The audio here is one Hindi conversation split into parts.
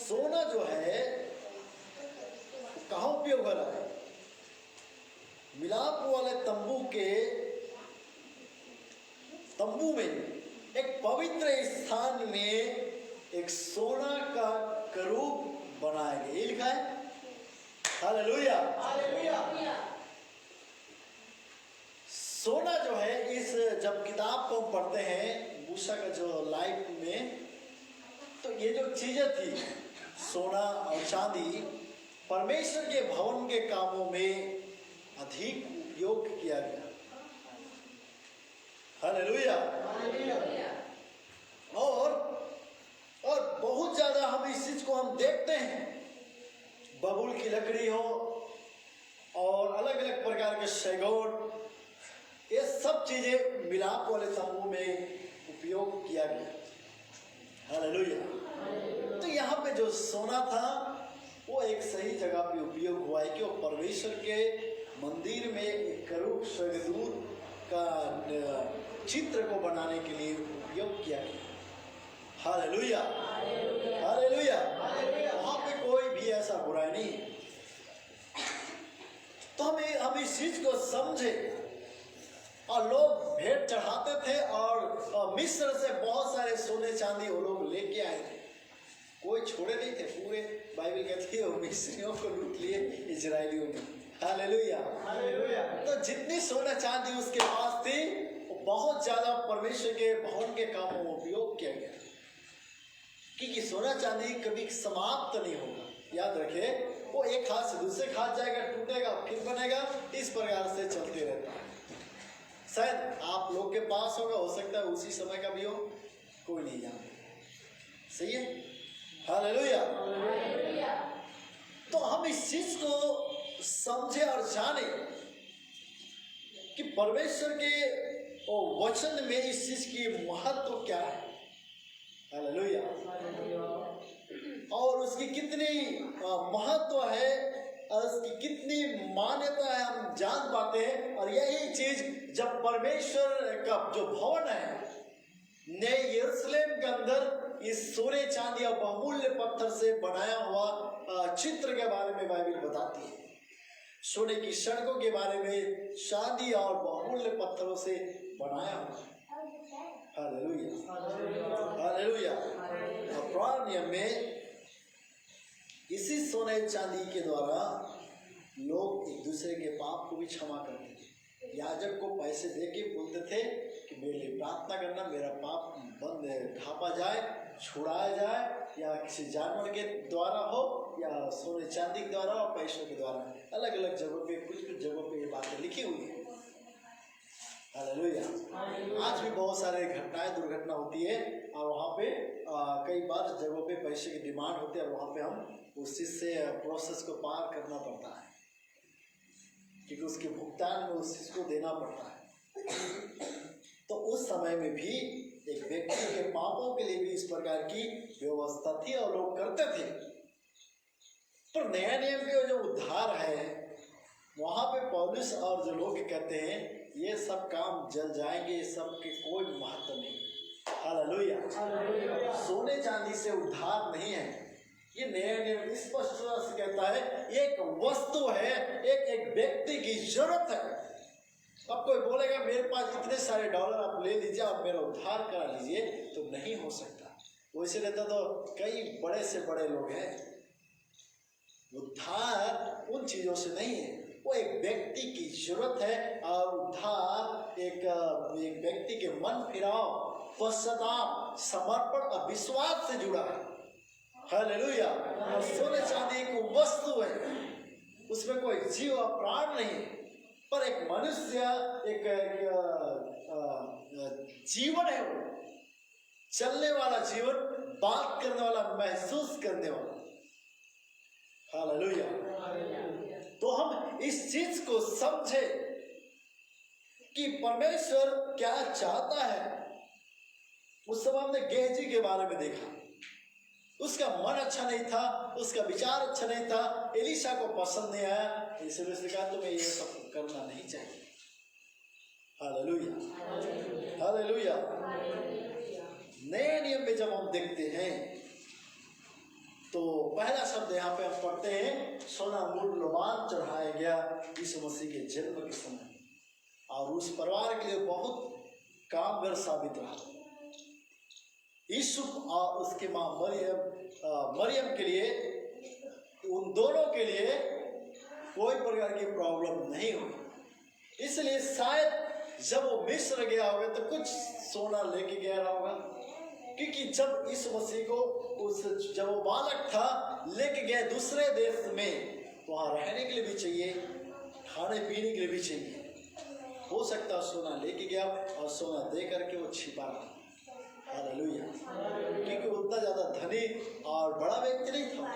सोना जो है कहाँ उपयोग हो रहा है? मिलाप वाले तंबू में एक पवित्र स्थान में एक सोना का करूब बनाया गया। ये लिखा है। Hallelujah, hallelujah. सोना जो है, इस जब किताब को हम पढ़ते हैं मूसा का जो लाइफ में, तो ये जो चीजें थी सोना और चांदी परमेश्वर के भवन के कामों में अधिक उपयोग किया गया। Hallelujah, hallelujah. और बहुत ज्यादा हम इस चीज को हम देखते हैं, बबूल की लकड़ी हो और अलग अलग प्रकार के सैगोन, ये सब चीजें मिलाप वाले तंबू में उपयोग किया गया। हालेलुया। तो यहाँ पे जो सोना था वो एक सही जगह पे उपयोग हुआ है कि वो परमेश्वर के मंदिर में एक करूब स्वर्गदूत का चित्र को बनाने के लिए उपयोग किया गया। Hallelujah, hallelujah. वहाँ पे कोई भी ऐसा बुराई नहीं है। तो हम इस चीज को समझे। और लोग भेंट चढ़ाते थे और मिस्र से बहुत सारे सोने चांदी वो लोग लेके आए थे, कोई छोड़े नहीं थे। पूरे बाइबल कहती है मिस्रियों को लूट लिए इजरायलियों ने। Hallelujah, hallelujah. तो जितनी सोना चांदी उसके पास थी वो बहुत ज्यादा परमेश्वर के भवन के कामों में उपयोग किया गया, क्योंकि सोना चांदी कभी समाप्त नहीं होगा। याद रखे, वो एक हाथ से दूसरे हाथ जाएगा, टूटेगा फिर बनेगा, इस प्रकार से चलते रहता है। शायद आप लोग के पास होगा, हो सकता है उसी समय का भी हो, कोई नहीं जानता। सही है। Hallelujah, hallelujah. तो हम इस चीज को समझे और जाने कि परमेश्वर के वचन में इस चीज की महत्व क्या है। हालेलुया। और उसकी कितनी महत्व है और उसकी कितनी मान्यता है हम जान पाते हैं। और यही चीज जब परमेश्वर का जो भवन है नए यरूशलेम के अंदर इस सोने चांदी और बहुमूल्य पत्थर से बनाया हुआ चित्र के बारे में बाइबल बताती है। सोने की सड़कों के बारे में चांदी और बहुमूल्य पत्थरों से बनाया हुआ है। Hallelujah, hallelujah. और पुराने नियम में इसी सोने चांदी के द्वारा लोग एक दूसरे के पाप को भी क्षमा करते थे। याजक को पैसे देके बोलते थे कि मेरे लिए प्रार्थना करना, मेरा पाप बंद ढापा जाए, छुड़ाया जाए, या किसी जानवर के द्वारा हो या सोने चांदी के द्वारा और पैसों के द्वारा। अलग अलग जगहों पे कुछ जगहों पे ये बातें लिखी हुई है। हालेलुया। आज भी बहुत सारे घटनाएं दुर्घटना होती है और वहाँ पे कई बार जगहों पे पैसे की डिमांड होती है और वहाँ पे हम उस चीज से प्रोसेस को पार करना पड़ता है, क्योंकि उसके भुगतान में उस चीज को देना पड़ता है। तो उस समय में भी एक व्यक्ति के पापों के लिए भी इस प्रकार की व्यवस्था थी और लोग करते थे। पर नया नियम के जो उद्धार है वहां पे पौलुस और जो लोग कहते हैं ये सब काम जल जाएंगे, ये सब के कोई महत्व नहीं। हालेलुया। सोने चांदी से उद्धार नहीं है। ये नया नियम स्पष्ट से कहता है एक वस्तु है, एक व्यक्ति की जरूरत है। अब कोई बोलेगा मेरे पास इतने सारे डॉलर आप ले लीजिए, आप मेरा उद्धार करा लीजिए, तो नहीं हो सकता। वैसे रहता तो कई बड़े से बड़े लोग हैं। उद्धार उन चीजों से नहीं है, वो एक व्यक्ति की जरूरत है। और उद्धार एक व्यक्ति के मन फिराव, पश्चाताप, समर्पण और विश्वास से जुड़ा है। हालेलुया। और सोने चांदी एक वस्तु है, उसमें कोई जीव और प्राण नहीं, पर एक मनुष्य एक जीवन है, वो चलने वाला जीवन, बात करने वाला, महसूस करने वाला। हालेलुया। तो हम इस चीज को समझे कि परमेश्वर क्या चाहता है। उस समय हमने गेहजी के बारे में देखा, उसका मन अच्छा नहीं था, उसका विचार अच्छा नहीं था, एलीशा को पसंद नहीं आया, इसलिए उसने कहा तुम्हें ये सब करना नहीं चाहिए। Hallelujah, hallelujah. नए नियम में जब हम देखते हैं तो पहला शब्द यहाँ पे हम पढ़ते हैं, सोना मूल्यवान चढ़ाया गया यीशु मसीह के जन्म के समय, और उस परिवार के लिए बहुत कामगर साबित रहा। यूसुफ और उसके माँ मरियम के लिए, उन दोनों के लिए कोई प्रकार की प्रॉब्लम नहीं हुई। इसलिए शायद जब वो मिस्र गया होगा तो कुछ सोना लेके गया होगा, क्योंकि जब इस मसीह को जब वो बालक था लेके गए दूसरे देश में, तो वहाँ रहने के लिए भी चाहिए, खाने पीने के लिए भी चाहिए। हो सकता सोना लेके गया और सोना दे करके वो छिपा रहा। हालेलुया। क्योंकि उतना ज्यादा धनी और बड़ा व्यक्ति नहीं था।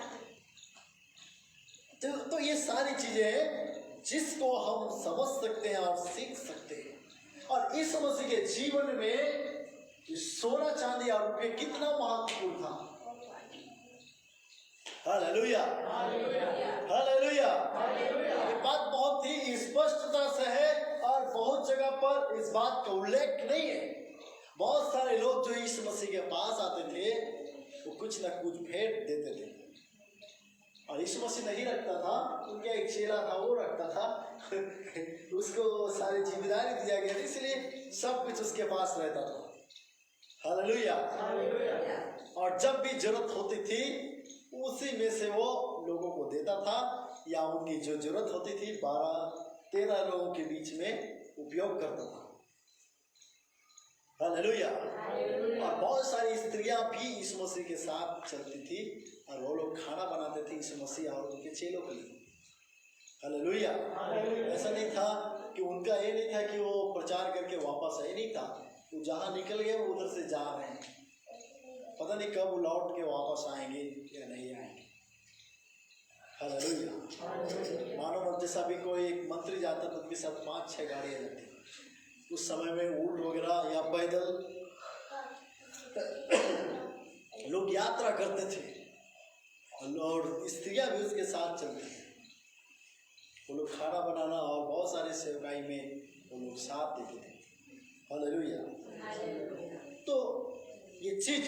तो ये सारी चीजें जिसको हम समझ सकते हैं और सीख सकते हैं। और इस मसीह के जीवन में सोना चांदी और रुपये कितना महत्वपूर्ण था। Hallelujah, hallelujah. ये बात बहुत ही स्पष्टता से है और बहुत जगह पर इस बात का उल्लेख नहीं है। बहुत सारे लोग जो इस मसीह के पास आते थे वो कुछ ना कुछ भेंट देते थे, और यीशु मसीह नहीं रखता था, उनका एक चेला था वो रखता था उसको सारी जिम्मेदारी दिया गया था, इसलिए सब कुछ उसके पास रहता था। हालेलुया। और जब भी जरूरत होती थी उसी में से वो लोगों को देता था, या उनकी जो जरूरत होती थी 12-13 लोगों के बीच में उपयोग करता था। हालेलुया। और बहुत सारी स्त्रियां भी यीशु मसीह के साथ चलती थी और वो लोग खाना बनाते थे यीशु मसीह और उनके चेलों के लिए। हालेलुया। ऐसा नहीं था कि उनका ये नहीं था कि वो प्रचार करके वापस आए, नहीं था, वो जहाँ निकल गए वो उधर से जा रहे हैं, पता नहीं कब लौट के वापस आएंगे या नहीं आएंगे। हालेलुया। मानो जैसा भी कोई एक मंत्री जाता तो उनके साथ 5-6 गाड़ियाँ जाती। उस समय में ऊंट वगैरह या पैदल लोग यात्रा करते थे और स्त्रियां भी उसके साथ चलती थी। वो लोग खाना बनाना और बहुत सारे सेवकाई में वो लोग साथ देते थे। हालेलुया। तो ये चीज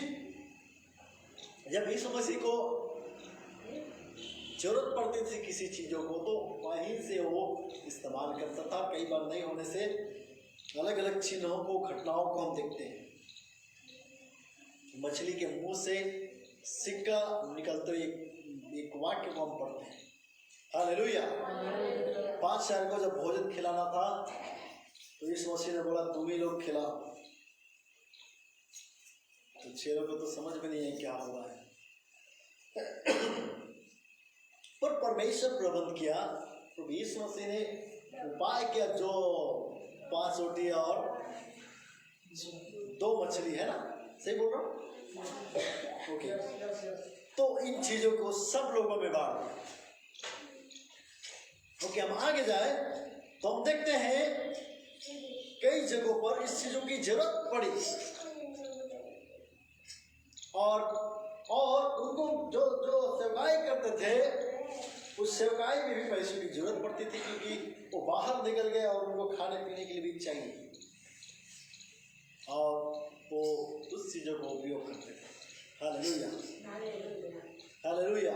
जब यीशु मसीह को जरूरत पड़ती थी किसी चीजों को, तो वहीं से वो इस्तेमाल करता था। कई बार नहीं होने से अलग अलग चिन्हों को, घटनाओं को हम देखते हैं। मछली के मुंह से सिक्का निकलते एक वाक्य को हम पढ़ते हैं। हालेलुया। 5 शहर को जब भोजन खिलाना था तो इस मसीह ने बोला तुम ही लोग खिलाओ। तो चेलों को तो समझ में नहीं है क्या हुआ है, पर परमेश्वर प्रबंध किया। तो यीशु मसीह ने उपाय किया, जो 5 रोटी और 2 मछली है ना, सही बोल रहा हूँ? ओके। तो इन चीजों को सब लोगों में बांट दिया। ओके, हम आगे जाए तो हम देखते हैं कई जगहों पर इस चीजों की जरूरत पड़ी, और उनको जो सेवकाई करते थे उस सेवकाई में भी पैसों की जरूरत पड़ती थी, क्योंकि वो बाहर निकल गए और उनको खाने पीने के लिए भी चाहिए, और वो उस चीजों को उपयोग करते थे। Hallelujah, hallelujah.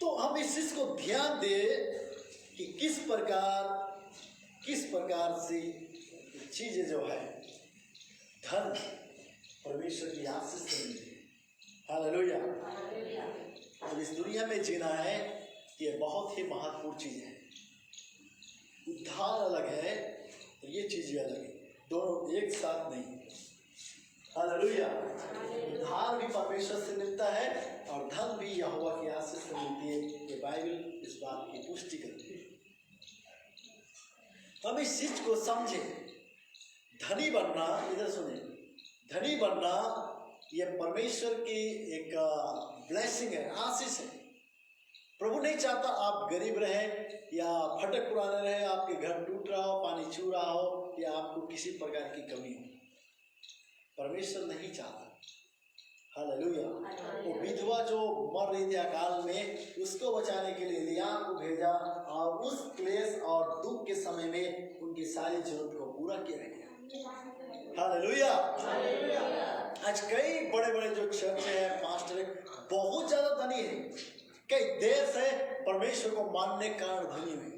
तो हम इस चीज को ध्यान दें कि किस प्रकार से चीजें जो है धन परमेश्वर की आशीष से मिलती है। हालेलुया। और इस दुनिया में जीना है ये बहुत ही महत्वपूर्ण चीज है। उद्धार अलग है और ये चीजें अलग है, दोनों एक साथ नहीं। हालेलुया। उद्धार भी परमेश्वर से मिलता है और धन भी यहोवा की आशीष से मिलती है। ये बाइबल इस बात की पुष्टि करती है। हम इस चीज को समझे। धनी बनना, इधर सुने, धनी बनना ये परमेश्वर की एक ब्लेसिंग है, आशीष है। प्रभु नहीं चाहता आप गरीब रहे या फटक पुराने रहे, आपके घर टूट रहा हो, पानी छू रहा हो, या आपको किसी प्रकार की कमी हो। परमेश्वर नहीं चाहता। हालेलुया। वो विधवा जो मर रही थी अकाल में, उसको बचाने के लिए लिया को भेजा, और उस क्लेश और दुख के समय में उनकी सारी जरूरत को पूरा किया गया। हालेलुया। आज कई बड़े बड़े जो चर्च है, पास्टर है, बहुत ज्यादा धनी है, कई देश है परमेश्वर को मानने के कारण धनी हुए।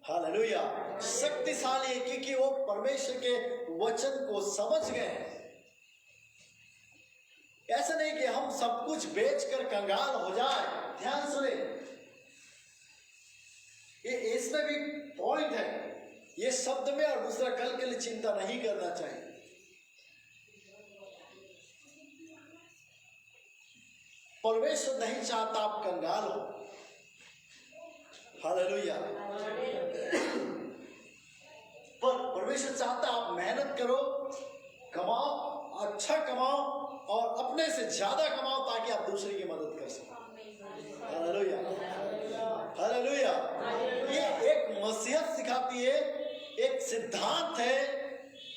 हालेलुया। शक्तिशाली है क्योंकि वो परमेश्वर के वचन को समझ गए हैं। ऐसा नहीं कि हम सब कुछ बेचकर कंगाल हो जाए। ध्यान सुने, ये इसमें भी पॉइंट है। ये शब्द में और दूसरा कल के लिए चिंता नहीं करना चाहिए। परमेश्वर नहीं चाहता आप कंगाल हो। हालेलुया। पर परमेश्वर चाहता आप मेहनत करो, कमाओ, अच्छा कमाओ और अपने से ज्यादा कमाओ ताकि आप दूसरे की मदद कर सको। हालेलुया। हालेलुया। ये एक मसीहत सिखाती है, एक सिद्धांत है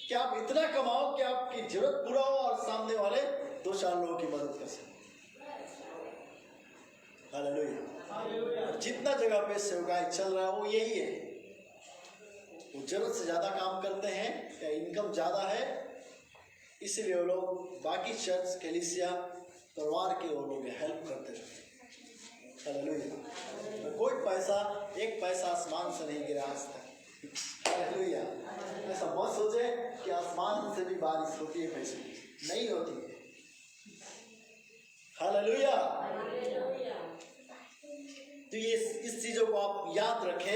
कि आप इतना कमाओ कि आपकी जरूरत पूरा हो और सामने वाले 2-4 लोगों की मदद कर सको। हालेलुया। जितना जगह पे सेवकाई चल रहा है वो यही है। वो जरूरत से ज्यादा काम करते हैं या इनकम ज्यादा है, इसलिए वो लोग बाकी चर्च, कलीसिया, परिवार के वो लोग हेल्प करते रहते हैं। हालेलुया। कोई पैसा, एक पैसा आसमान से नहीं गिरा आज तक। हालेलुया। ऐसा मत सोचे कि आसमान से भी बारिश होती है, पैसे नहीं होती है। हालेलुया। तो ये इस चीजों को आप याद रखें।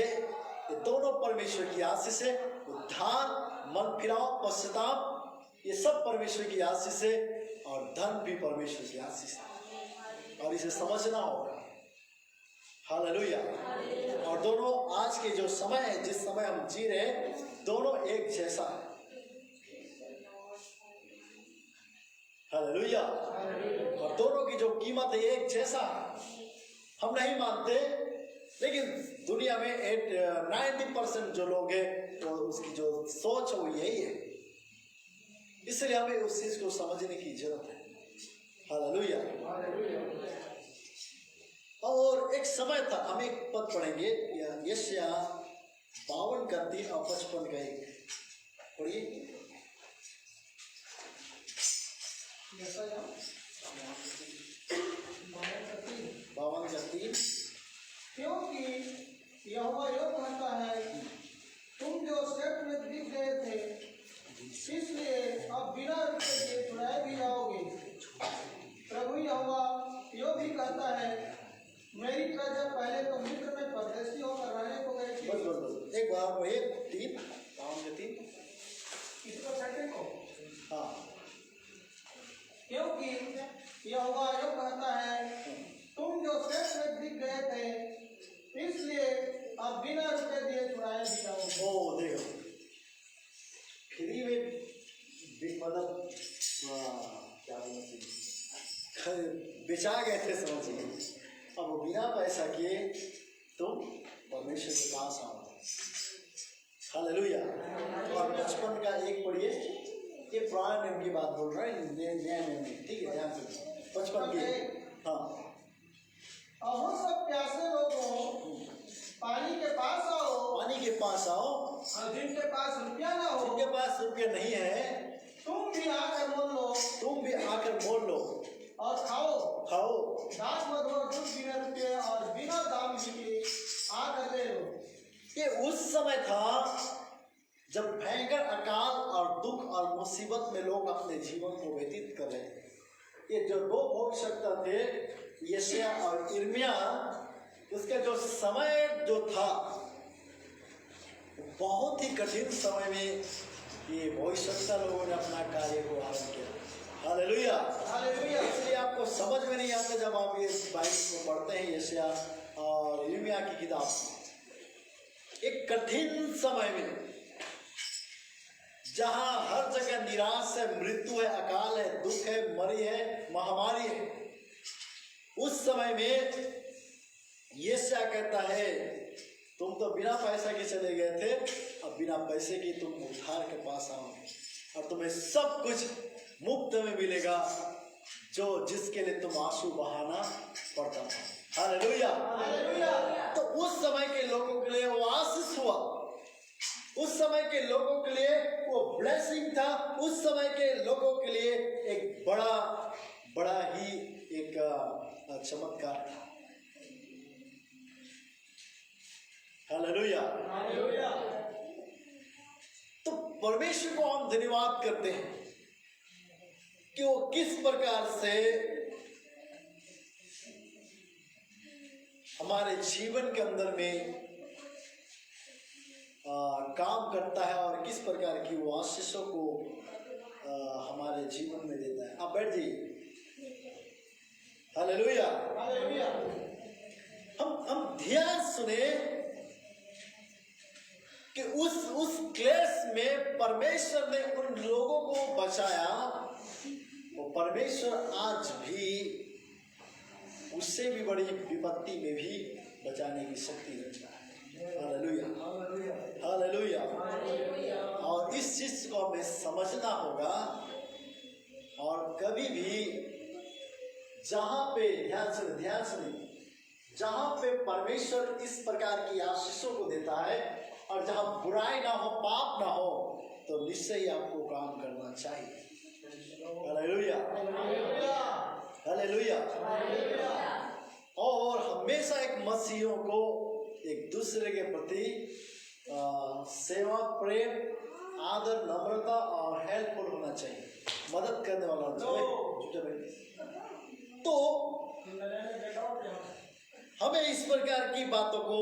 ये दोनों परमेश्वर की आशीष है। उद्धार, मन फिराव, पश्चाताप, ये सब परमेश्वर की आशीष है और धन भी परमेश्वर की आशीष है और इसे समझना होगा। हालेलुया। और दोनों आज के जो समय है, जिस समय हम जी रहे हैं, दोनों एक जैसा है। हालेलुया। और दोनों की जो कीमत है एक जैसा है। हम नहीं मानते, लेकिन दुनिया में 90% जो लोग हैं तो उसकी जो सोच है वो यही है। इसलिए हमें उस चीज को समझने की जरूरत है। हालेलुया। और एक समय था, हम एक पद पढ़ेंगे, यशायाह 52 का 3 और 55 का 1 पढ़िए। यशायाह 52 का 3। क्योंकि यहोवा यूं कहता है, तुम जो सेठ में बिक गए थे, इसलिए अब बिना रुपये के छुड़ाए भी जाओगे। प्रभु यहोवा यूं भी कहता है, मेरी प्रजा पहले तो मिस्र में परदेशी होकर रहने को गई थी। बस एक बार वो 3 52 के 3 इसको छठे को। हाँ। क्योंकि यहोवा यूं कहता है, तुम जो सेठ में बिक गए थे, इसलिए अब बिना रुपये दिए छुड़ाए भी जाओगे। ओ देखो, फ्री में मतलब क्या बोलना चाहिए, बेचा गए थे, समझिए। अब बिना पैसा किए तुम परमेश्वर के पास आओ। हालेलुया। और 55 का 1 पढ़िए। ये पुराने नियम की बात बोल रहा है, नया नियम, ठीक है, ध्यान से 55 की। हाँ। अहो सब प्यासे लोगों, पानी के पास आओ। पानी के पास आओ। और जिनके पास रुपया ना हो, जिनके पास रुपये नहीं है, तुम भी आकर मोल लो। तुम भी आकर मोल लो और खाओ। खाओ। दास मधुर दूध बिना रुपये और बिना दाम के आकर ले लो। ये उस समय था जब भयंकर अकाल और दुख और मुसीबत में लोग अपने जीवन को व्यतीत कर रहे थे। ये जो 2 भविष्यवक्ता थे, यशायाह और यिर्मयाह, उसका जो समय जो था बहुत ही कठिन समय में ये भविष्यवक्ता लोगों ने अपना कार्य को आरंभ किया। हालेलुया। हालेलुया। इसलिए आपको समझ में नहीं आता जब आप ये बाइबल को पढ़ते हैं, यशायाह और यिर्मयाह की किताब, एक कठिन समय में जहां हर जगह निराश है, मृत्यु है, अकाल है, दुख है, मरी है, महामारी है, उस समय में यशायाह कहता है, तुम तो बिना पैसा के चले गए थे, अब बिना पैसे के तुम उद्धार के पास आओ और तुम्हें सब कुछ मुफ्त में मिलेगा, जो जिसके लिए तुम आंसू बहाना पड़ता था। हालेलुया। हालेलुया। तो उस समय के लोगों के लिए वो आशीष हुआ। उस समय के लोगों के लिए वो ब्लेसिंग था, उस समय के लोगों के लिए एक बड़ा ही एक चमत्कार था। हालेलुया। तो परमेश्वर को हम धन्यवाद करते हैं कि वो किस प्रकार से हमारे जीवन के अंदर में काम करता है और किस प्रकार की वो आशीषों को हमारे जीवन में देता है। आप बैठ जाइए। हालेलुया। हम ध्यान सुने कि उस क्लेश में परमेश्वर ने उन लोगों को बचाया, वो परमेश्वर आज भी उससे भी बड़ी विपत्ति में भी बचाने की शक्ति रखता है। Hallelujah, hallelujah. और इस चीज को हमें समझना होगा और कभी भी जहां पे ध्यान सुनिए, जहां पे परमेश्वर इस प्रकार की आशीषों को देता है और जहां बुराई ना हो, पाप ना हो, तो निश्चय ही आपको काम करना चाहिए। Hallelujah, hallelujah. और हमेशा एक मसीहियों को एक दूसरे के प्रति सेवा, प्रेम, आदर, नम्रता और हेल्पफुल होना चाहिए, मदद करने वाला होना चाहिए। तो हमें इस प्रकार की बातों को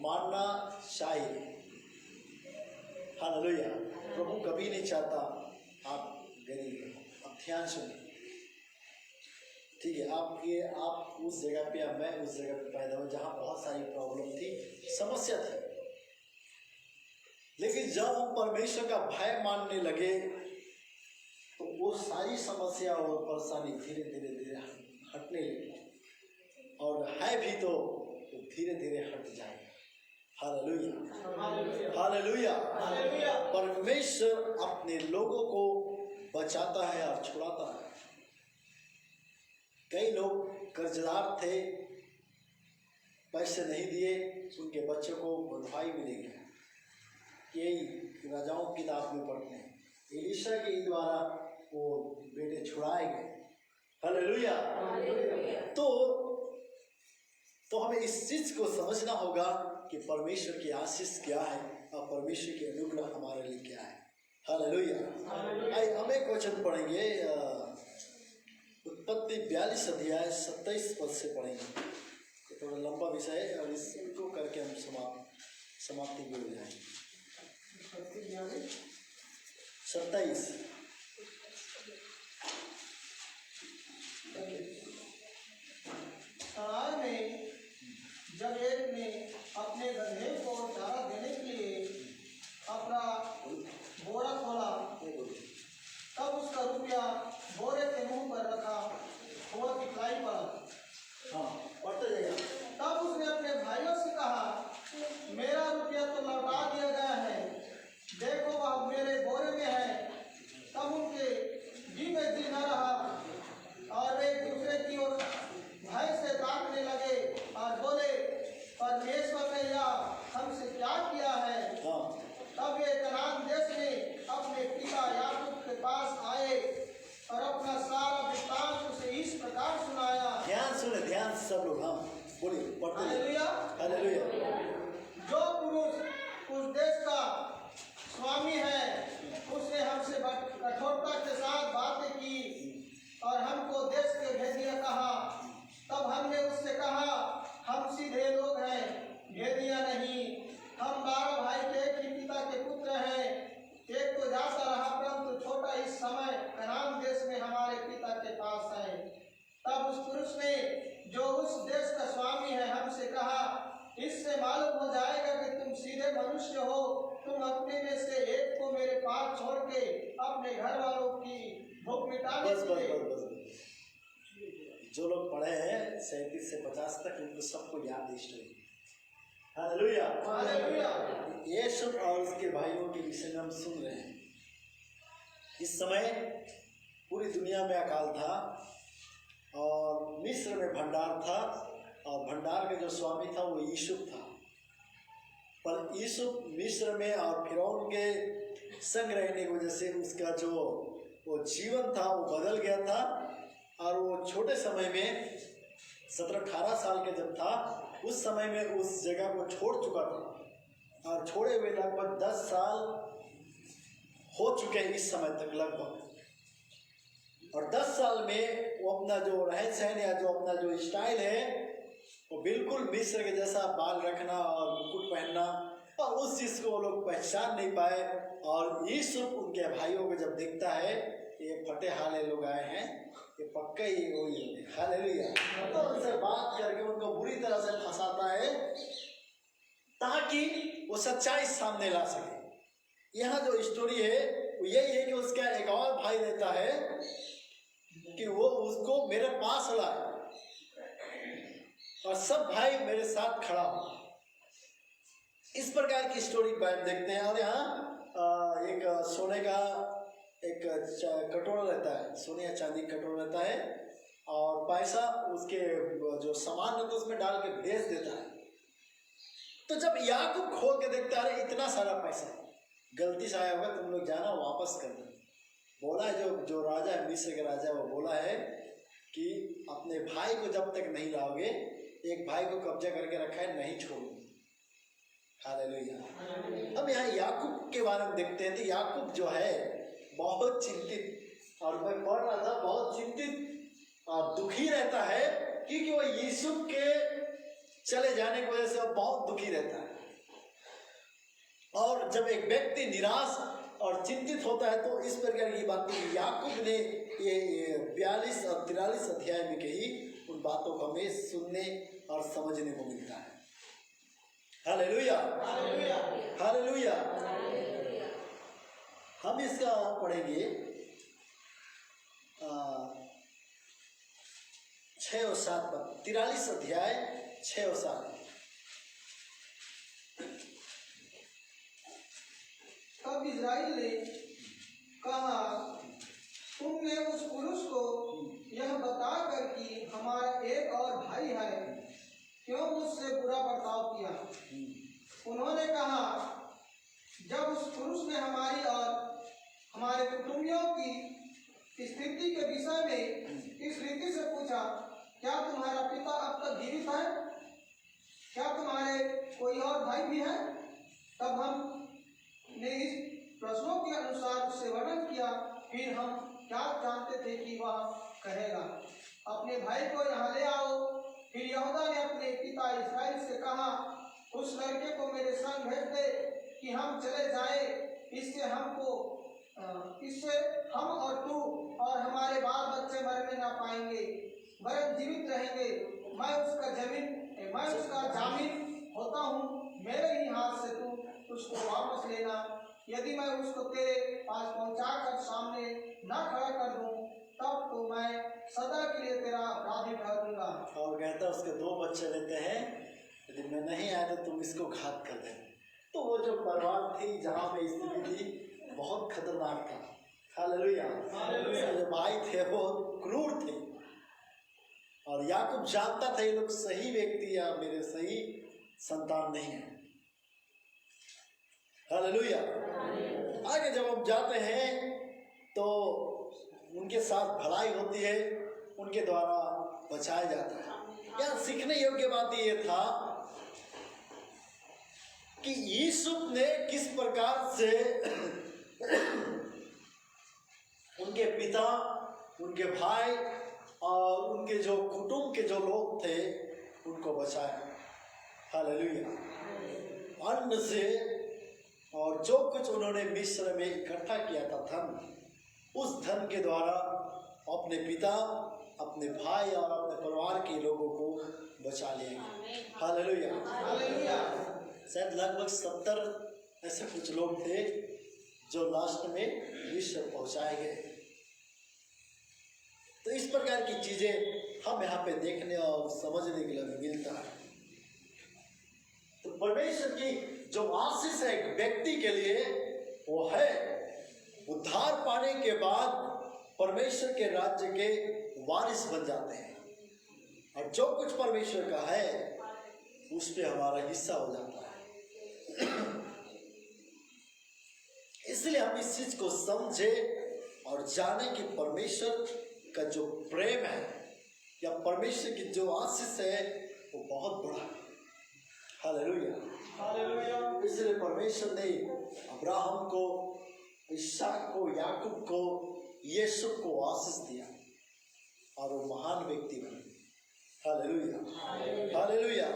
मानना चाहिए। हालेलुया। प्रभु कभी नहीं चाहता आप गरीब हो। आप ध्यान सुनिए, ठीक है। आप उस जगह पे या मैं उस जगह पे पैदा हुआ जहाँ बहुत सारी प्रॉब्लम थी, समस्या थी, लेकिन जब हम परमेश्वर का भय मानने लगे तो वो सारी समस्या और परेशानी धीरे धीरे हटने लगी, और है भी तो धीरे धीरे हट जाएगा। Hallelujah, hallelujah. परमेश्वर अपने लोगों को बचाता है और छुड़ाता है। कई लोग कर्जदार थे, पैसे नहीं दिए, उनके बच्चों को बंधुआई मिली गई। यही राजाओं की किताब में पढ़ते हैं, एलीशा के द्वारा वो बेटे छुड़ाए गए। हालेलुया। तो हमें इस चीज को समझना होगा कि परमेश्वर की आशीष क्या है और परमेश्वर की अनुग्रह हमारे लिए क्या है। हालेलुया। हम एक वचन पढ़ेंगे, उत्पत्ति 42 अध्याय 27 पद से पढ़ेंगे। ये थोड़ा लंबा विषय है और इसको करके हम समाप्ति में हो जाएंगे। 27 सराय में जब एक ने अपने गधे को चारा देने के लिए अपना बोरा खोला, तब उसका रुपया बोरे के मुंह पर रखा हुआ दिखलाई पड़ा। हाँ, पढ़ते जाइए। तब उसने अपने भाइयों से कहा, मेरा रुपया तो लौटा दिया गया है, देखो वह मेरे बोरे में है। तब उनके जी में जी न रहा और वे एक दूसरे की ओर भय से ताकने लगे और बोले, परमेश्वर ने यह हमसे क्या किया है। तब वे कनान देश में अपने पिता याकूब के पास आए और अपना सारा वृत्तांत उसे इस प्रकार सुनाया। ध्यान सुने, ध्यान से सब लोग। हाँ बोलिए, पढ़ते जाइए। Hallelujah, hallelujah. जो पुरुष उस देश का स्वामी है, उसने हमसे कठोरता के साथ बातें की और हमको देश के भेदिया कहा। तब हमने उससे कहा, हम सीधे लोग हैं, भेदिया नहीं। हम 12 भाई के एक ही पिता के पुत्र हैं। एक तो जाता रहा, परंतु छोटा इस समय कनान देश में हमारे पिता के पास है। तब उस पुरुष ने, जो उस देश का स्वामी है, हमसे कहा, इससे मालूम हो जाएगा कि तुम सीधे मनुष्य हो। तुम अपने में से एक को मेरे पास छोड़ के अपने घर वालों की भूख मिटाने के लिए। जो लोग पढ़े हैं 37 से 50 तक, उनको सबको याद है स्टोरी। Hallelujah, hallelujah. यीशु और उसके भाइयों के विषय में हम सुन रहे हैं। इस समय पूरी दुनिया में अकाल था और मिस्र में भंडार था, और भंडार का जो स्वामी था वो यूसुफ था। पर यूसुफ मिस्र में और फिरौन के संग रहने की वजह से उसका जो वो जीवन था वो बदल गया था, और वो छोटे समय में 17-18 साल के जब था उस समय में उस जगह को छोड़ चुका था, और छोड़े हुए लगभग 10 साल हो चुके हैं इस समय तक लगभग। और 10 साल में वो अपना जो रहन सहन या जो अपना जो स्टाइल है वो बिल्कुल मिस्र के जैसा बाल रखना और मुकुट पहनना, और उस चीज़ को वो लोग पहचान नहीं पाए। और यूसुफ उनके भाइयों को जब देखता है ये फटे हाले लोग आए हैं, ये पक्का ही वही है, हालेलुया, तो उनसे बात करके उनको बुरी तरह से फंसाता है ताकि वो सच्चाई सामने ला सके। यहाँ जो स्टोरी है वो यही है कि उसका एक और भाई रहता है कि वो उसको मेरे पास लाए और सब भाई मेरे साथ खड़ा हो। इस प्रकार की स्टोरी देखते हैं। और यहाँ एक सोने का एक कटोरा रहता है, सोने या चांदी का कटोरा रहता है, और पैसा उसके जो सामान रहता है उसमें डाल के भेज देता है। तो जब याकूब खोल के देखता है इतना सारा पैसा, गलती से आया होगा, तुम लोग जाना वापस कर दो। बोला है जो राजा है, मिस्र के राजा, वो बोला है कि अपने भाई को जब तक नहीं लाओगे, एक भाई को कब्जा करके रखा है, नहीं छोड़ूंगा। हालेलुया। अब यहाँ याकूब के बारे में देखते हैं। तो याकूब जो है बहुत चिंतित, और मैं पढ़ रहा था, बहुत चिंतित और दुखी रहता है क्योंकि वो यूसुफ के चले जाने की वजह से वो बहुत दुखी रहता है। और जब एक व्यक्ति निराश और चिंतित होता है तो इस प्रकार की बातें याकूब ने ये 42 और 43 अध्याय में कही, उन बातों को हमें सुनने और समझने को मिलता है। Hallelujah, hallelujah, hallelujah. हम इसका पढ़ेंगे 6 और 7 पर, 43 अध्याय 6 और 7। तब इज़राइल ने कहा, तुमने उस पुरुष को यह बताकर कि हमारा एक और भाई है, क्यों मुझसे बुरा बर्ताव किया? उन्होंने कहा, जब उस पुरुष ने हमारी और हमारे कुटुंबियों की स्थिति के विषय में इस रीति से पूछा, क्या तुम्हारा पिता अब तक जीवित है? क्या तुम्हारे कोई और भाई भी है? तब हमने इस प्रश्नों के अनुसार उससे वर्णन किया। फिर हम क्या जानते थे कि वह कहेगा, अपने भाई को यहाँ ले आओ। फिर यहूदा ने अपने पिता इस्राएल से कहा, उस लड़के को मेरे संग भेज दे कि हम चले जाएं। इससे हम और तू और हमारे बाल बच्चे मरने ना पाएंगे, वरन जीवित रहेंगे। मैं उसका जामीन होता हूँ, मेरे ही हाथ से तू उसको वापस लेना। यदि मैं उसको तेरे पास पहुँचाकर सामने ना खड़ा कर दूँ, तब तो मैं सदा के लिए तेरा अपराधी ठहरूंगा। और कहता उसके 2 बच्चे रहते हैं, यदि मैं नहीं आया तो तुम इसको घात कर देना। तो वो जो परिवार थी, जहाँ पे स्थिति थी, बहुत खतरनाक था। Hallelujah, hallelujah. जो भाई थे वो क्रूर थे, और याकूब जानता था ये लोग सही व्यक्ति या मेरे सही संतान नहीं है। हालेलुया। आगे जब हम जाते हैं तो उनके साथ भलाई होती है, उनके द्वारा बचाया जाता है। यहाँ सीखने योग्य बात ये था कि यूसुफ ने किस प्रकार से उनके पिता, उनके भाई और उनके जो कुटुंब के जो लोग थे उनको बचाया। हालेलुया। अन्न से और जो कुछ उन्होंने मिस्र में इकट्ठा किया था धन, उस धन के द्वारा अपने पिता, अपने भाई और अपने परिवार के लोगों को बचा लिया। Hallelujah, hallelujah. शायद लगभग 70 ऐसे कुछ लोग थे जो लास्ट में मिस्र पहुंचाए गए। तो इस प्रकार की चीजें हम यहाँ पे देखने और समझने के लिए मिलता है। तो परमेश्वर की जो आशीष है एक व्यक्ति के लिए, वो है उद्धार पाने के बाद परमेश्वर के राज्य के वारिस बन जाते हैं, और जो कुछ परमेश्वर का है उस पे हमारा हिस्सा हो जाता है। इसलिए हम इस चीज को समझे और जाने कि परमेश्वर का जो प्रेम है या परमेश्वर की जो आशीष है वो बहुत बड़ा है। हालेलुया। हालेलुया। इसलिए परमेश्वर ने अब्राहम को, इसहाक को, याकूब को, यीशु को आशीष दिया और वो महान व्यक्ति बने। हालेलुया। हालेलुया।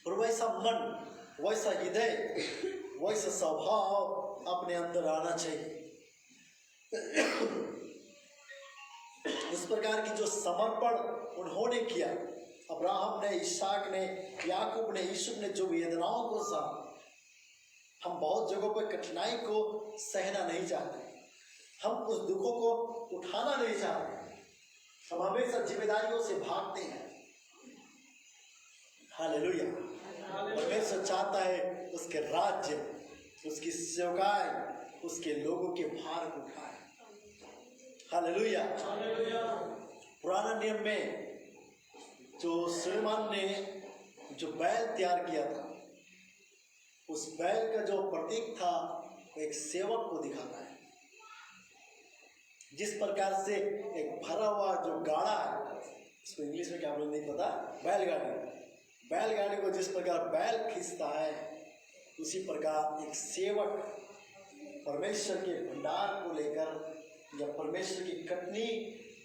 और वैसा मन, वैसा हृदय, वैसा स्वभाव अपने अंदर आना चाहिए। उस प्रकार की जो समर्पण उन्होंने किया, अब्राहम ने, इसहाक ने, याकूब ने, यूसुफ ने जो वेदनाओं को सहा। हम बहुत जगहों पर कठिनाई को सहना नहीं चाहते, हम उस दुखों को उठाना नहीं चाहते, हम हमेशा जिम्मेदारियों से भागते हैं। हालेलुया। परमेश्वर चाहता है उसके राज्य, उसकी सेवकाई, उसके लोगों के भार को उठाए। हालेलुया। पुराना नियम में जो सुलेमान ने जो बैल तैयार किया था, उस बैल का जो प्रतीक था वो एक सेवक को दिखाता है। जिस प्रकार से एक भरा हुआ जो गाड़ा है, इसको इंग्लिश में क्या बोलते नहीं पता, बैलगाड़ी को जिस प्रकार बैल खींचता है, उसी प्रकार एक सेवक परमेश्वर के भंडार को लेकर या परमेश्वर की कटनी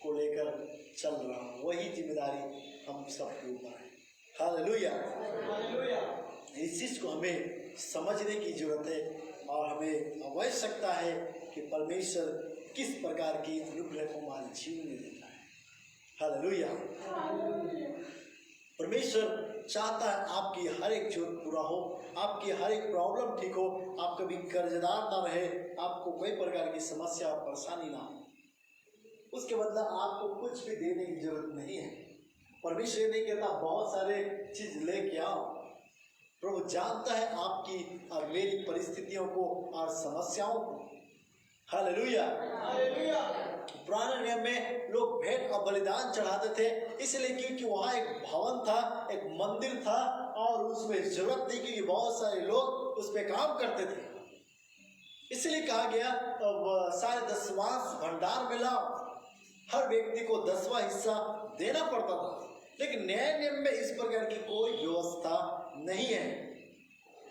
को लेकर चल रहा है। वही जिम्मेदारी हम सबके ऊपर है। हालेलुया। इस चीज को हमें समझने की जरूरत है और हमें आवश्यकता है कि परमेश्वर किस प्रकार की अनुग्रह को हमारे जीवन में देता है। हालेलुया। परमेश्वर चाहता है आपकी हर एक जरूरत पूरा हो, आपकी हर एक प्रॉब्लम ठीक हो, आप कभी कर्जदार ना रहे, आपको कोई प्रकार की समस्या और परेशानी ना हो। उसके बदला आपको कुछ भी देने की जरूरत नहीं है। परमेश्वर ये नहीं कहता बहुत सारे चीज लेके आओ। प्रभु जानता है आपकी और मेरी परिस्थितियों को और समस्याओं को। हालेलुया। पुराने नियम में लोग भेंट और बलिदान चढ़ाते थे, इसलिए क्योंकि वहाँ एक भवन था, एक मंदिर था और उसमें जरूरत थी क्योंकि बहुत सारे लोग उस पर काम करते थे। इसलिए कहा गया सारे दसवांश भंडार में लाओ। हर व्यक्ति को 10वां हिस्सा देना पड़ता था, लेकिन नए नियम में इस प्रकार की कोई व्यवस्था नहीं है।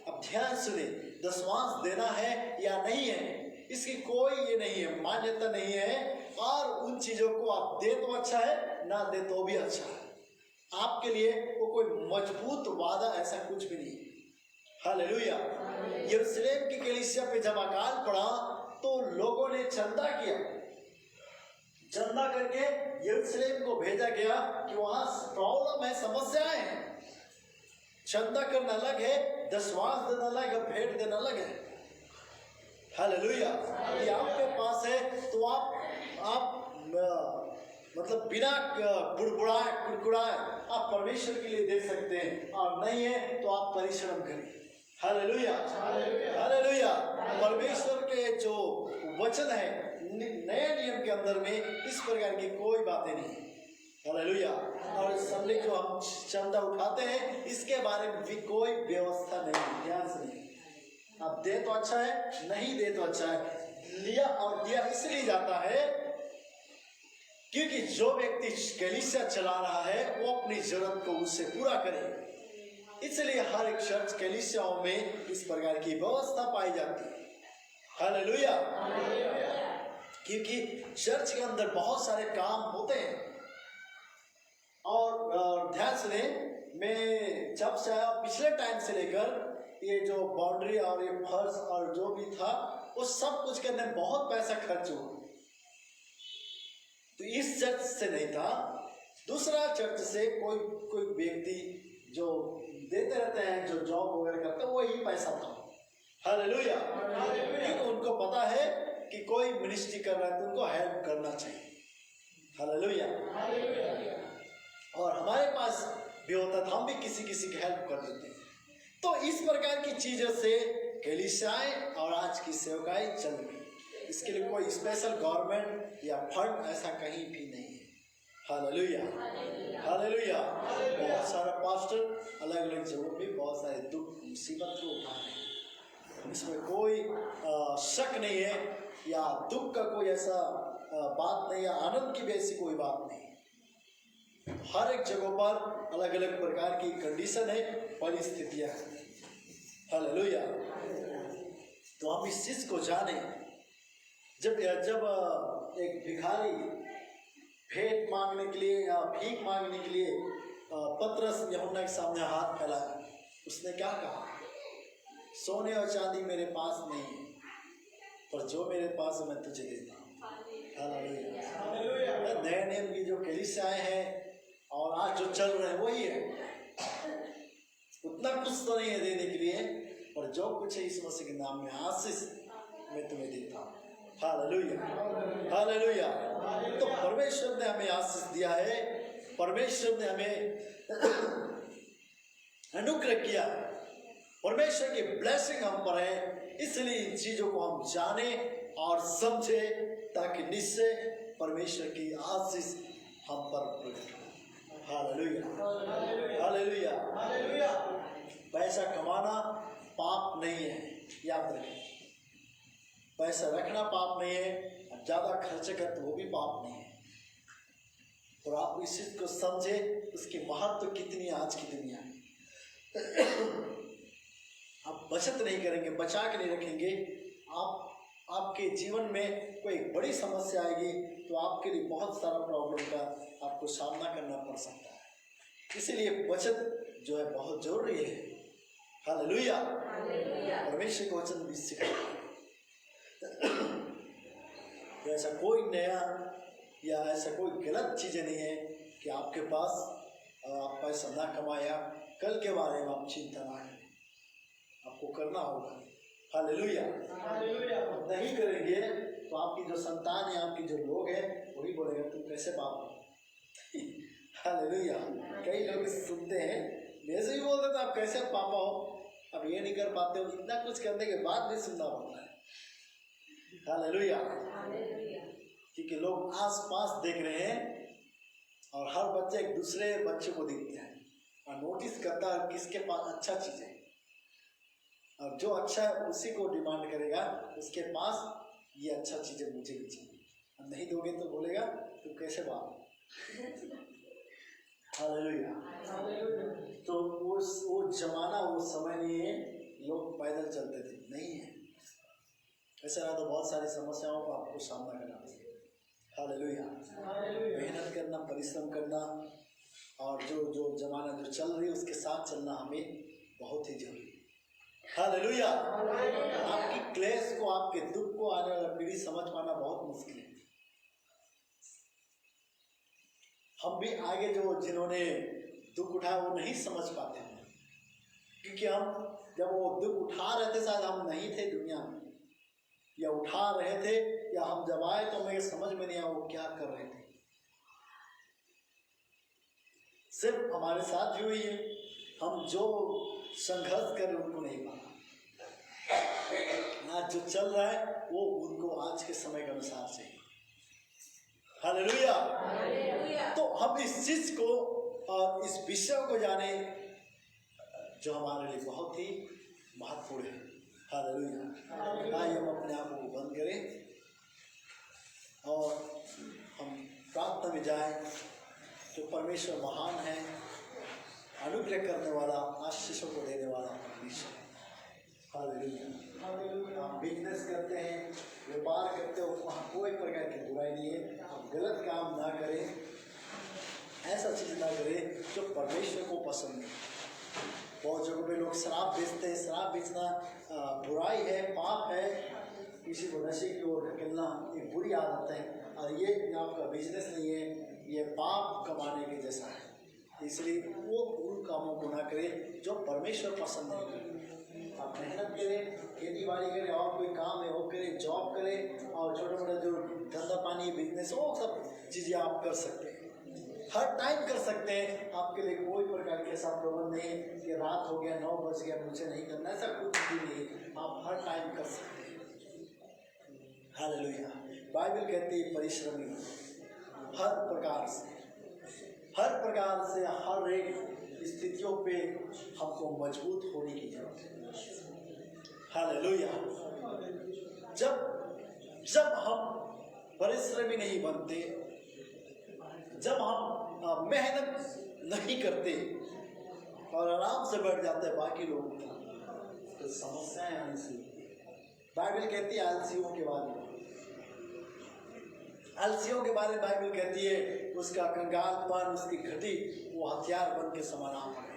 अब ध्यान सुने, दसवांश देना है या नहीं है, इसकी कोई ये नहीं है, मान्यता नहीं है। और उन चीजों को आप दे तो अच्छा है, ना दे तो भी अच्छा है। आपके लिए वो कोई मजबूत वादा ऐसा कुछ भी नहीं है। हालेलुया। यरूशलेम की कलीसिया पे जब अकाल पड़ा तो लोगों ने चंदा किया, चंदा करके यरूशलेम को भेजा गया कि वहां प्रॉब्लम है, समस्याएं हैं। चंदा करना अलग है, दसवांश देना अलग है, भेंट देना अलग है। हालेलुया। यदि आपके पास है तो आप मतलब बिना कुड़कुड़ाए आप परमेश्वर के लिए दे सकते हैं, और नहीं है तो आप परिश्रम करें। हालेलुया। हालेलुया। परमेश्वर के जो वचन है नए नियम के अंदर में इस प्रकार की कोई बातें नहीं है। हालेलुया। और संडे जो हम चंदा उठाते हैं इसके बारे में भी कोई व्यवस्था नहीं है। ध्यान से नहीं, आप दे तो अच्छा है, नहीं दे तो अच्छा है। लिया और दिया इसलिए जाता है क्योंकि जो व्यक्ति कलीसिया चला रहा है वो अपनी जरूरत को उससे पूरा करे। इसलिए हर एक चर्च कलीसियाओं में इस प्रकार की व्यवस्था पाई जाती है। हालेलुया। क्योंकि चर्च के अंदर बहुत सारे काम होते हैं। और ध्यान से मैं जब से आया पिछले टाइम से लेकर ये जो बाउंड्री और ये फर्श और जो भी था वो सब कुछ करने में बहुत पैसा खर्च हुआ। तो इस चर्च से नहीं था, दूसरा चर्च से कोई व्यक्ति जो देते रहते हैं, जो जॉब वगैरह करते हैं, वही पैसा था। हालेलुया। क्योंकि उनको पता है कि कोई मिनिस्ट्री कर रहा है तो उनको हेल्प करना चाहिए। हालेलुया। और हमारे पास भी होता था, हम भी किसी की हेल्प कर देते हैं। तो इस प्रकार की चीजों से कलीसियाएं और आज की सेवकाई चल रही। इसके लिए कोई स्पेशल गवर्नमेंट या फंड ऐसा कहीं भी नहीं है। हालेलुया। हालेलुया। बहुत सारा पास्टर अलग अलग जगहों पे बहुत सारे दुख मुसीबत को उठा रहे हैं। इसमें कोई शक नहीं है, या दुख का कोई ऐसा बात नहीं, या आनंद की भी ऐसी कोई बात नहीं। हर एक जगह पर अलग अलग प्रकार की कंडीशन है, परिस्थितियां हैं। हालेलुया। तो हम इस चीज को जाने, जब एक भिखारी भेंट मांगने के लिए या भीख मांगने के लिए पतरस यूहन्ना के सामने हाथ फैलाया, उसने क्या कहा? सोने और चांदी मेरे पास नहीं है, पर जो मेरे पास है मैं तुझे देता हूँ। हालेलुया। नए नियम की जो कलीसियाएं हैं और आज जो चल रहे हैं वही है। उतना कुछ तो नहीं है देने के लिए, पर जो कुछ है इस मसीह के नाम में आशीष मैं तुम्हें देता हूँ। Hallelujah, hallelujah. तो परमेश्वर ने हमें आशीष दिया है, परमेश्वर ने हमें अनुग्रह किया, परमेश्वर की ब्लेसिंग हम पर है। इसलिए इन चीजों को हम जाने और समझे, ताकि निश्चय परमेश्वर की आशीष हम पर प्रकट हो। Hallelujah, hallelujah, hallelujah. पैसा कमाना पाप नहीं है, याद रखें। पैसा रखना पाप नहीं है, ज्यादा खर्च कर तो वो भी पाप नहीं है। और आप इस चीज को समझे, उसकी महत्व कितनी आज की दुनिया में। आप बचत नहीं करेंगे, बचा के नहीं रखेंगे, आपके जीवन में कोई बड़ी समस्या आएगी तो आपके लिए बहुत सारा प्रॉब्लम का आपको सामना करना पड़ सकता है। इसलिए बचत जो है बहुत जरूरी है। हालेलुया, परमेश्वर का वचन भी सिखाता है। तो ऐसा कोई नया या ऐसा कोई गलत चीजें नहीं है कि आपके पास आप पैसा ना कमाया, कल के बारे में आप चिंता ना करें, आपको करना होगा। Hallelujah, hallelujah. नहीं करेंगे तो आपकी जो संतान है, आपकी जो लोग हैं, वही बोलेगा तुम कैसे बाप हो। हालेलुया। कई लोग सुनते हैं, वैसे ही बोलते तो आप कैसे पापा हो, अब ये नहीं कर पाते हो, इतना कुछ करने के बाद भी सुनना पड़ता है। हालेलुया, क्योंकि लोग आस पास देख रहे हैं और हर बच्चे एक दूसरे बच्चे को देखते हैं और नोटिस करता है किसके पास अच्छा चीज है, और जो अच्छा है उसी को डिमांड करेगा, उसके पास ये अच्छा चीज है मुझे भी चाहिए। और नहीं दोगे तो बोलेगा तुम कैसे बाप। हालेलुया। तो वो जमाना, वो समय नहीं है लोग पैदल चलते थे, नहीं है। ऐसा रहा तो बहुत सारी समस्याओं का आपको सामना करना पड़ेगा। हालेलुया। मेहनत करना, परिश्रम करना, और जो जमाना जो चल रही है उसके साथ चलना हमें बहुत ही जरूरी है। हालेलुया। आपकी क्लेश को, आपके दुख को आने वाला पीढ़ी समझ पाना बहुत मुश्किल है। हम भी आगे जो जिन्होंने दुख उठाया वो नहीं समझ पाते हैं, क्योंकि हम जब वो दुख उठा रहे थे, शायद हम नहीं थे दुनिया में, या उठा रहे थे, या हम जब आए तो हमें समझ में नहीं आया वो क्या कर रहे थे। सिर्फ हमारे साथ भी हुई है, हम जो संघर्ष कर रहे उनको नहीं पाना। आज जो चल रहा है वो उनको आज के समय के अनुसार चाहिए। हालेलुया। तो हम इस चीज को और इस विषय को जाने जो हमारे लिए बहुत ही महत्वपूर्ण है। हालेलुया। आइए हम अपने आप को बंद करें और हम प्रार्थना में जाएं। जो परमेश्वर महान है, अनुग्रह करने वाला, आशीषों को देने वाला परमेश्वर। हालेलुया। हम बिजनेस करते हैं, व्यापार करते हो, वहाँ कोई प्रकार की बुराई नहीं है। हम गलत काम ना करें, ऐसा चीज ना करें जो परमेश्वर को पसंद नहीं। बहुत जगहों पे लोग शराब बेचते हैं। शराब बेचना बुराई है, पाप है। किसी को नशे की ओर धकेलना एक बुरी आदत है, और ये आपका बिजनेस नहीं है, ये पाप कमाने के जैसा है। इसलिए वो उन कामों को ना करें जो परमेश्वर पसंद नहीं करते। आप मेहनत करें, खेती बाड़ी करें, और कोई काम है वो करें, जॉब करें, और छोटे मोटे जो धंधा पानी बिजनेस, वो सब चीज़ें आप कर सकते हैं, हर टाइम कर सकते हैं। आपके लिए कोई प्रकार के ऐसा प्रबंध नहीं है कि रात हो गया, 9 बज गया, मुझे नहीं करना, ऐसा कुछ भी नहीं है। आप हर टाइम कर सकते हैं। हालेलुया। बाइबल कहती है परिश्रमी हर प्रकार से, हर एक स्थितियों पे हमको मजबूत होने की जरूरत है। हालेलुया। जब हम परिश्रमी नहीं बनते, जब हम मेहनत नहीं करते और आराम से बैठ जाते हैं बाकी लोग, तो समस्याएं आनी शुरू होती है। बाइबल कहती है आलसियों के बारे में, आलसियों के बारे में बाइबल कहती है उसका कंगालपन, उसकी घटी वो हथियार बन के समाना पड़े।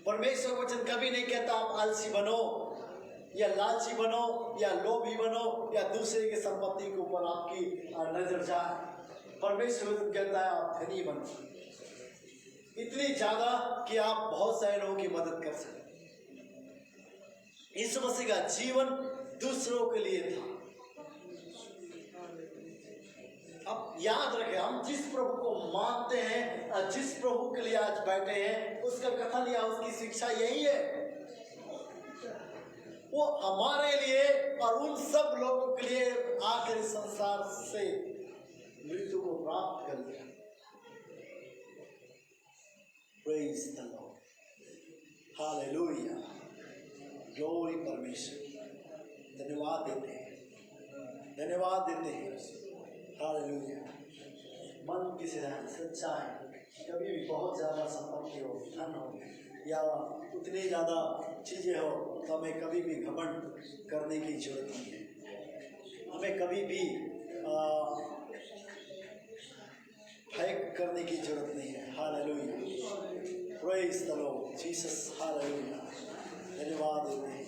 परमेश्वर वचन कभी नहीं कहता आप आलसी बनो या लालची बनो या लोभी बनो या दूसरे की संपत्ति के ऊपर आपकी नजर जाए। परमेश्वर वचन कहता है आप धनी बनो, इतनी ज्यादा कि आप बहुत सारे लोगों की मदद कर सकें। यीशु मसीह का जीवन दूसरों के लिए था। अब याद रखें, हम जिस प्रभु को मानते हैं और जिस प्रभु के लिए आज बैठे हैं, उसका कथन या उसकी शिक्षा यही है, वो हमारे लिए और उन सब लोगों के लिए आखिरी संसार से मृत्यु को प्राप्त कर लिया। Praise the Lord. Hallelujah. Glory परमेश्वर, धन्यवाद देते हैं, धन्यवाद देते हैं। हालेलुया। मन की सच्चाई, कभी भी बहुत ज़्यादा संपत्ति हो, धन हो या उतनी ज़्यादा चीज़ें हो, तो हमें कभी भी घमंड करने की जरूरत नहीं है। हमें कभी भी फेक करने की जरूरत नहीं है। Hallelujah. Praise the Lord Jesus. Hallelujah. धन्यवाद देते हैं,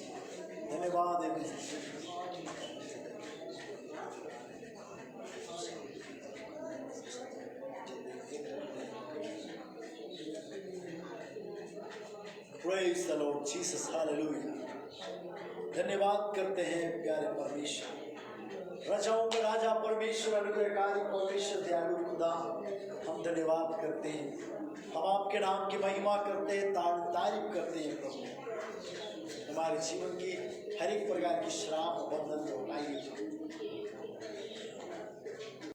धन्यवाद देते हैं। Praise the Lord Jesus. Hallelujah. धन्यवाद करते हैं प्यारे परमेश्वर, राजाओं का राजा परमेश्वर, अनुग्रहकारी परमेश्वर, दयालु खुदा, हम धन्यवाद करते हैं, हम आपके नाम की महिमा करते हैं, तारीफ करते हैं प्रभु। हमारे जीवन की हर एक प्रकार की श्राप बंधन को हटाइए,